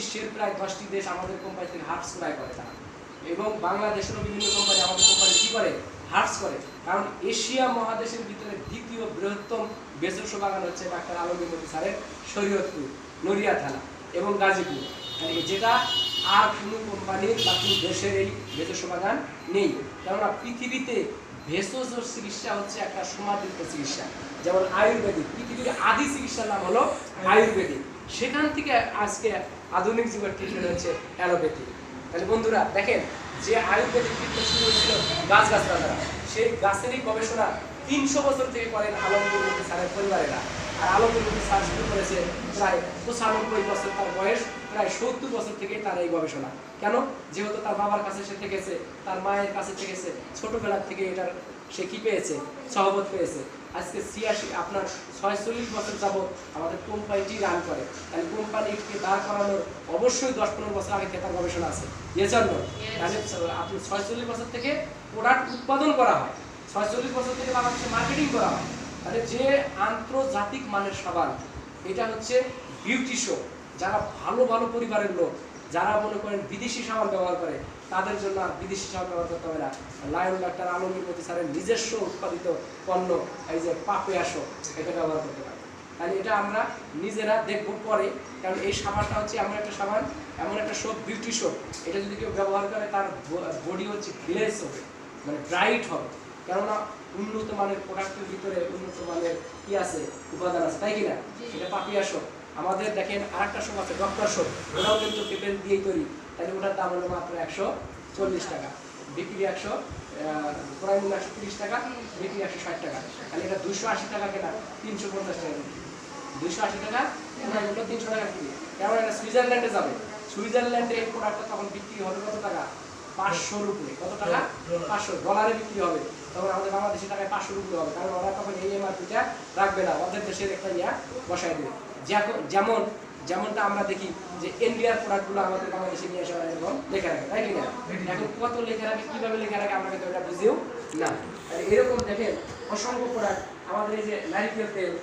বিশ্বের প্রায় 10টি দেশ আমাদের কোম্পানি থেকে হার্বস ক্রয় করে তারা, এবং বাংলাদেশেরও বিভিন্ন কোম্পানি আমাদের কোম্পানি কি করে, হার্বস করে। কারণ এশিয়া মহাদেশের ভিতরে দ্বিতীয় বৃহত্তম ভেষজ বাগান হচ্ছে ডাক্তার আলমগীর মতি স্যারের শরীয়তপুর, নড়িয়া থানা এবং গাজীপুর, যেটা আর কোনো কোম্পানির বা কোনো দেশের এই ভেষজ বাগান নেই। কেননা পৃথিবীতে ভেষজ চিকিৎসা হচ্ছে একটা সমাদৃত চিকিৎসা, যেমন আয়ুর্বেদিক, পৃথিবীর আদি চিকিৎসার নাম হলো আয়ুর্বেদিক, সেখান থেকে আজকে আধুনিক যুগের ট্রিটমেন্ট হচ্ছে অ্যালোপ্যাথি। তাহলে বন্ধুরা দেখেন, যে আয়ুর্বেদিক ট্রিটমেন্ট শুরু হয়েছিল গাছগাছরা দ্বারা, সেই গাছেরই গবেষণা 300 বছর থেকে করেন আলমগীর মতি স্যারের পরিবারেরা। আর আলমগীর মতি স্যার শুরু করেছে প্রায় 95 বছর, তার বয়স প্রায় 70 বছর থেকে তার এই গবেষণা। কেন? যেহেতু তার বাবার কাছে সে থেকেছে, তার মায়ের কাছে থেকেছে, ছোটবেলা থেকে এটার সে কি পেয়েছে, সহবত পেয়েছে। আজকে 46 বছর যাবত আমাদের কোম্পানিটি রান করে। তাহলে কোম্পানিকে দাঁড় করানোর অবশ্যই 10-15 বছর আগে থেকে তার গবেষণা আছে, এজন্য তাহলে আপনি 46 বছর থেকে প্রোডাক্ট উৎপাদন করা হয়, 46 বছর থেকে বাংলাদেশে মার্কেটিং করা হয়। তাহলে যে আন্তর্জাতিক মানের সাবান, এটা হচ্ছে বিউটি শো, যারা ভালো ভালো পরিবারের লোক, যারা মনে করেন বিদেশি সাবান ব্যবহার করে, তাদের জন্য আর বিদেশি সাবান ব্যবহার করতে হবে না। লায়ন ডাক্তার আলমগীর মতি স্যারের নিজস্ব উৎপাদিত পণ্য, এই যে পাপিয়াশো, এটা ব্যবহার করতে পারে। তাহলে এটা আমরা নিজেরা দেখবো পরে, কারণ এই সাবানটা হচ্ছে এমন একটা সাবান, এমন একটা সোপ, বিউটি সোপ, এটা যদি কেউ ব্যবহার করে তার বডি হচ্ছে গ্লেজ হবে, মানে ব্রাইট হবে। কেননা উন্নত মানের প্রোডাক্টের ভিতরে উন্নত মানের কি আছে, উপাদান আছে, তাই কিনা? এটা পাপিয়াশো। আমাদের দেখেন আরেকটা সোপ আছে ডক্টর সোপ, ওটাও কিন্তু পেটেন্ট দিয়েই তৈরি। তাহলে ওটার দাম হলো মাত্র 140 টাকা, বিক্রি 100, ক্রয় মূল্য 130 টাকা, বিক্রি 160 টাকা। তাহলে এটা 280 টাকা কেনা, 350 টাকা বিক্রি, 280 টাকা ক্রয় মূল্য, 300 টাকা বিক্রি। কেমন? এটা সুইজারল্যান্ডে যাবে, সুইজারল্যান্ডে এই প্রোডাক্টটা তখন বিক্রি হবে কত টাকা? 500 উপরে। কত টাকা? 500 ডলারে বিক্রি হবে। তখন আমাদের বাংলাদেশি টাকায় 500 উপরে হবে, কারণ ওরা তখন এই এমআরপিটা রাখবে না, ওদের দেশের একটা বসায় দেবে। যেমনটা আমরা দেখি যে ইন্ডিয়ার প্রোডাক্টগুলো আমাদের বাংলাদেশে নিয়ে আসা এরকম লেখা রাখে, তাই কিনা? এখন কত লেখা রাখে, কিভাবে লেখা রাখে আমরা কিন্তু এটা বুঝিও না। এরকম দেখেন অসংখ্য প্রোডাক্ট। আমাদের এই যে নারিকেল তেল,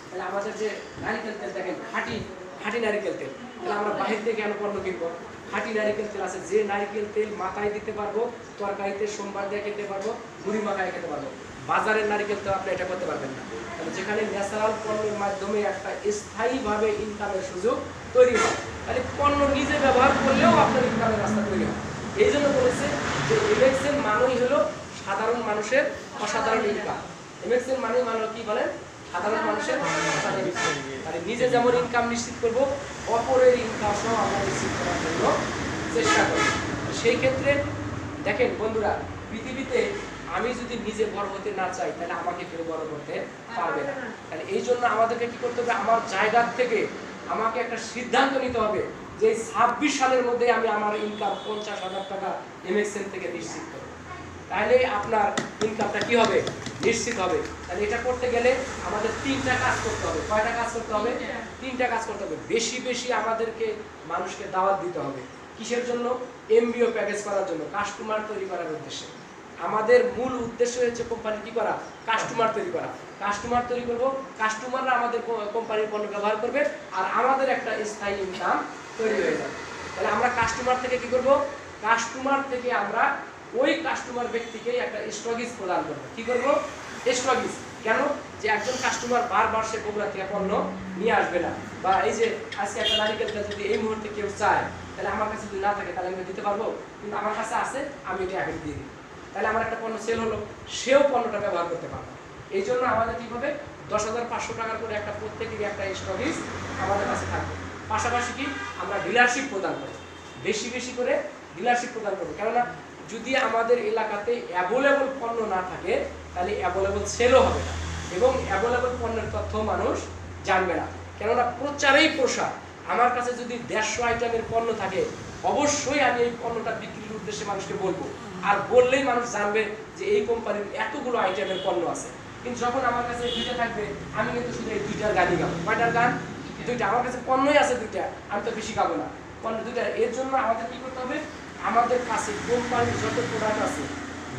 তাহলে আমাদের যে নারিকেল তেল দেখেন খাঁটি নারিকেল তেল, তাহলে আমরা বাহির থেকে কেন পণ্য কিনবো? খাঁটি নারিকেল তেল আছে, যে নারিকেল তেল মাথায় দিতে পারবো, তরকারিতে সোমবার দিয়ে খেতে পারবো, মুড়ি মাখায় খেতে পারবো। বাজারের নারিকেল তেল আপনি এটা করতে পারবেন না। তাহলে যেখানে ন্যাচারাল পণ্যের মাধ্যমে একটা স্থায়ীভাবে ইনকামের সুযোগ তৈরি হয়, তাহলে পণ্য নিজে ব্যবহার করলেও আপনার ইনকামের রাস্তা তৈরি হয়। এই জন্য বলেছে যে এমএক্সের মানেই হলো সাধারণ মানুষের অসাধারণ ইনকাম। এমএক্সের মানে কি বলেন? সাধারণ মানুষের অসাধারণ ইনকাম। তাহলে নিজে যেমন ইনকাম নিশ্চিত করবো, অপরের ইনকামও আমরা নিশ্চিত করার জন্য চেষ্টা করব। সেই ক্ষেত্রে দেখেন বন্ধুরা, পৃথিবীতে আমি যদি নিজে বড় হতে না চাই, তাহলে আমাকে কেউ বড় করতে পারবে না। তাহলে এই জন্য আমাদেরকে কি করতে হবে? আমার জায়গা থেকে আমাকে একটা সিদ্ধান্ত নিতে হবে যে 26 সালের মধ্যে আমি আমার ইনকাম 50,000 টাকা এমএক্সএন থেকে নিশ্চিত করব। তাহলে আপনার ইনকামটা কি হবে? নিশ্চিত হবে। তাহলে এটা করতে গেলে আমাদের 3টা কাজ করতে হবে। কয়টা কাজ করতে হবে? 3টা কাজ করতে হবে। বেশি বেশি আমাদেরকে মানুষকে দাওয়াত দিতে হবে। কিসের জন্য? এমবিও প্যাকেজ করার জন্য, কাস্টমার তৈরি করার উদ্দেশ্যে। আমাদের মূল উদ্দেশ্য হচ্ছে কোম্পানি কি করা? কাস্টমার তৈরি করা। কাস্টমার তৈরি করব, কাস্টমাররা আমাদের কোম্পানির পণ্য ব্যবহার করবে, আর আমাদের একটা স্থায়ী ইনকাম তৈরি হয়ে যাবে। তাহলে আমরা কাস্টমার থেকে কি করব? কাস্টমার থেকে আমরা ওই কাস্টমার ব্যক্তিকে একটা স্টকিস প্রদান করব। কি করব? স্টকিস। কেন? যে একজন কাস্টমার বারবার সে বগুড়া থেকে পণ্য নিয়ে আসবে না, বা এই যে আজকে একটা নারিকেল তেল যদি এই মুহূর্তে কেউ চায়, তাহলে আমার কাছে যদি না থাকে তাহলে আমি দিতে পারবো, কিন্তু আমার কাছে আছে, আমি এটা এখন দিয়ে দিই। তাহলে আমার একটা পণ্য সেল হলো, সেও পণ্যটা ব্যবহার করতে পারবে। এই জন্য আমাদের কি হবে? 10,500 টাকার করে একটা প্রত্যেকেরই একটা স্টকিস আমাদের কাছে থাকবে। পাশাপাশি কি আমরা ডিলারশিপ প্রদান করবো, বেশি বেশি করে ডিলারশিপ প্রদান করবো। কেননা যদি আমাদের এলাকাতে অ্যাভেলেবল পণ্য না থাকে, তাহলে অ্যাভেলেবল সেলও হবে না, এবং অ্যাভেলেবল পণ্যের তথ্য মানুষ জানবে না। কেননা প্রচারেই প্রসার। আমার কাছে যদি 150 আইটেমের পণ্য থাকে, অবশ্যই আমি এই পণ্যটা বিক্রির উদ্দেশ্যে মানুষকে বলবো, আর বললেই মানুষ জানবে যে এই কোম্পানির এতগুলো আইটেমের পণ্য আছে। কিন্তু যখন আমার কাছে 2টা থাকবে, আমি কিন্তু শুধু এই 2টার গানই গাবো। কয়টার গান? 2টা। আমার কাছে পণ্যই আছে 2টা, আমি তো বেশি গাবো না, পণ্য 2টা। এর জন্য আমাদের কি করতে হবে? আমাদের কাছে কোম্পানির যত প্রোডাক্ট আছে,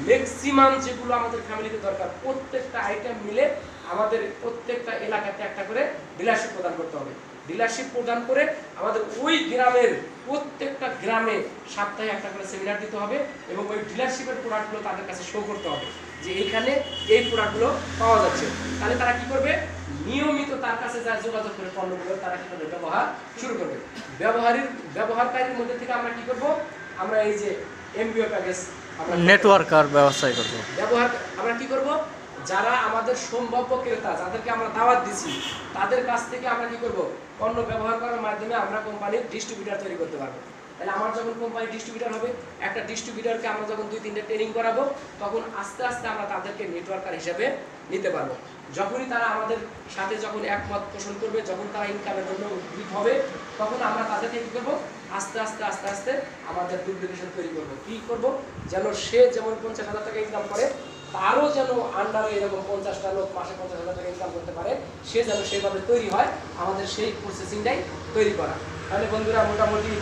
ম্যাক্সিমাম যেগুলো আমাদের ফ্যামিলিতে দরকার, প্রত্যেকটা আইটেম মিলে আমাদের প্রত্যেকটা এলাকাতে একটা করে ডিলারশিপ প্রদান করতে হবে। ডিলারশিপ প্রদান করে আমাদের ওই গ্রামের প্রত্যেকটা গ্রামে সপ্তাহে একটা করে সেমিনার দিতে হবে এবং ওই ডিলারশিপের প্রোডাক্টগুলো তাদের কাছে শো করতে হবে যে এইখানে এই প্রোডাক্টগুলো পাওয়া যাচ্ছে। তাহলে তারা কি করবে, নিয়মিত তার কাছে যা যোগাযোগ করে পণ্যগুলো তারা কি করবে, ব্যবহার শুরু করবে। ব্যবহারকারীর মধ্যে থেকে আমরা কি করব, আমরা এই যে এমবিও প্যাকেজ নেটওয়ার্ক আর ব্যবসায় করব ব্যবহার আমরা কি করব, যারা আমাদের সম্ভাব্য ক্রেতা যাদেরকে আমরা দাওয়াত দিছি তাদের কাছ থেকে আমরা কি করব, পণ্য ব্যবহার করার মাধ্যমে আমরা কোম্পানির ডিস্ট্রিবিউটর তৈরি করতে পারবো। তাহলে আমার যখন কোম্পানি ডিস্ট্রিবিউটর হবে, একটা ডিস্ট্রিবিউটরকে আমরা যখন 2-3টা ট্রেনিং করাবো, তখন আস্তে আস্তে আমরা তাদেরকে নেটওয়ার্কার হিসেবে নিতে পারবো। যখনই তারা আমাদের সাথে যখন একমত পোষণ করবে, যখন তারা ইনকামের জন্য উদ্যোগ হবে, তখন আমরা তাদেরকে কি করবো, আস্তে আস্তে আস্তে আস্তে আমাদের ডুপ্লিকেশন তৈরি করবো। কি করবো, যেন সে যেমন 50,000 টাকা ইনকাম করে, তারও যেন আন্ডারে এরকম 50টা লোক মাসে 50,000 টাকা ইনকাম করতে পারে, সে যেন সেভাবে তৈরি হয়। আমাদের সেই প্রসেসিংটাই তৈরি করা। তাহলে বন্ধুরা মোটামুটি